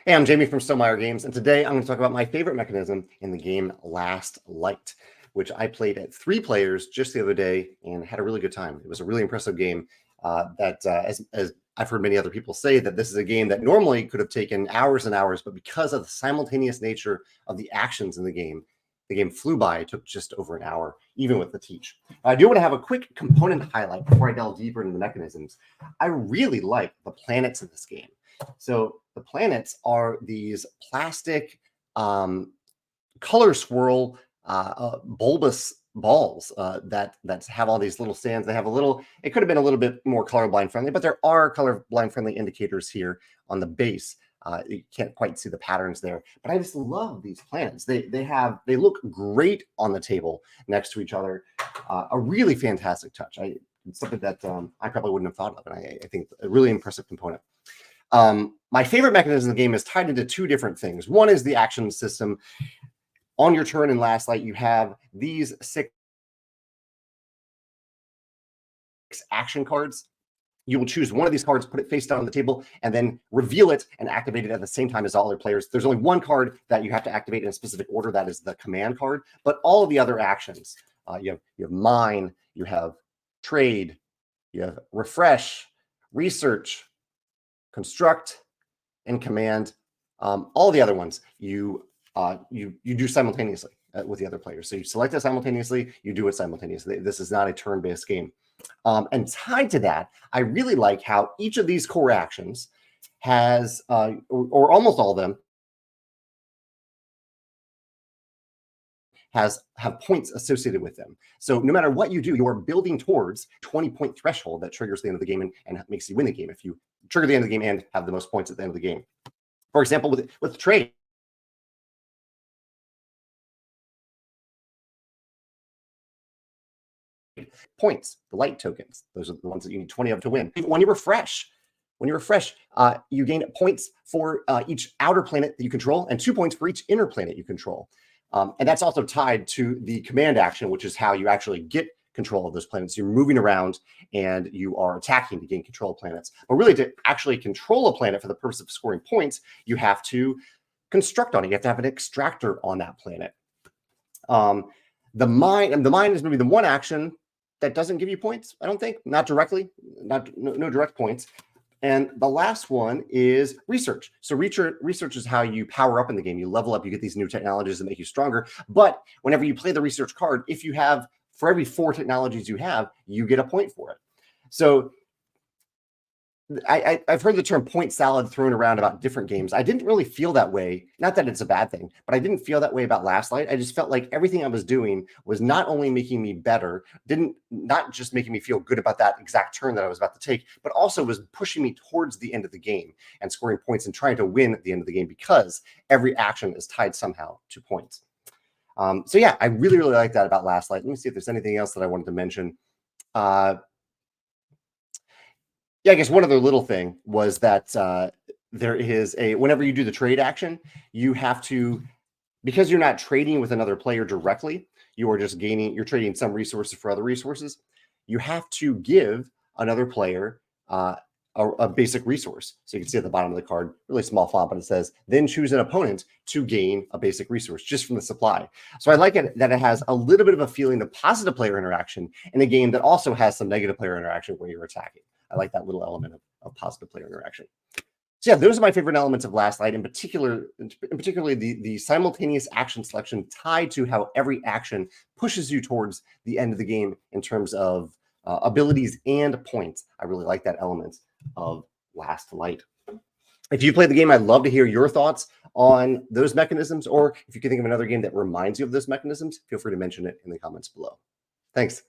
Hey, I'm Jamey from Stonemaier Games, and today I'm going to talk about my favorite mechanism in the game Last Light, which I played at 3 players just the other day and had a really good time. It was a really impressive game as I've heard many other people say, that this is a game that normally could have taken hours and hours, but because of the simultaneous nature of the actions in the game flew by. It took just over an hour, even with the teach. I do want to have a quick component highlight before I delve deeper into the mechanisms. I really like the planets in this game. So the planets are these plastic color swirl bulbous balls that have all these little stands. They have a little, it could have been a little bit more colorblind friendly, but there are colorblind friendly indicators here on the base. You can't quite see the patterns there, but I just love these planets. They look great on the table next to each other. A really fantastic touch. It's something that I probably wouldn't have thought of, and I think a really impressive component. My favorite mechanism in the game is tied into 2 different things. One is the action system. On your turn in Last Light, you have these 6 action cards. You will choose one of these cards, put it face down on the table, and then reveal it and activate it at the same time as all other players. There's only one card that you have to activate in a specific order. That is the command card. But all of the other actions, you have mine, you have trade, you have refresh, research, construct, and command. All the other ones you do simultaneously with the other players. So you select it simultaneously, you do it simultaneously. This is not a turn-based game. And tied to that, I really like how each of these core actions has, or almost all of them, have points associated with them. So no matter what you do, you're building towards 20-point threshold that triggers the end of the game and makes you win the game if you trigger the end of the game and have the most points at the end of the game. For example, with trade, points, the light tokens, those are the ones that you need 20 of to win. When you refresh, you gain points for each outer planet that you control and 2 points for each inner planet you control. And that's also tied to the command action, which is how you actually get control of those planets. You're moving around and you are attacking to gain control of planets. But really, to actually control a planet for the purpose of scoring points, you have to construct on it. You have to have an extractor on that planet. The mine is maybe the one action that doesn't give you points, I don't think. Not directly, no direct points. And the last one is research. So research is how you power up in the game. You level up, you get these new technologies that make you stronger. But whenever you play the research card, if you have, for every 4 technologies you have, you get a point for it. So I've heard the term point salad thrown around about different games. I didn't really feel that way. Not that it's a bad thing, but I didn't feel that way about Last Light. I just felt like everything I was doing was not only making me better, not just making me feel good about that exact turn that I was about to take, but also was pushing me towards the end of the game and scoring points and trying to win at the end of the game because every action is tied somehow to points. So yeah, I really, really like that about Last Light. Let me see if there's anything else that I wanted to mention. Yeah, I guess one other little thing was that there is whenever you do the trade action, you have to, because you're not trading with another player directly, you're trading some resources for other resources. You have to give another player a basic resource. So you can see at the bottom of the card, really small font, but it says, then choose an opponent to gain a basic resource just from the supply. So I like it that it has a little bit of a feeling of positive player interaction in a game that also has some negative player interaction where you're attacking. I like that little element of positive player interaction. So yeah, those are my favorite elements of Last Light, in particularly the simultaneous action selection tied to how every action pushes you towards the end of the game in terms of abilities and points. I really like that element of Last Light. If you played the game, I'd love to hear your thoughts on those mechanisms, or if you can think of another game that reminds you of those mechanisms, feel free to mention it in the comments below. Thanks.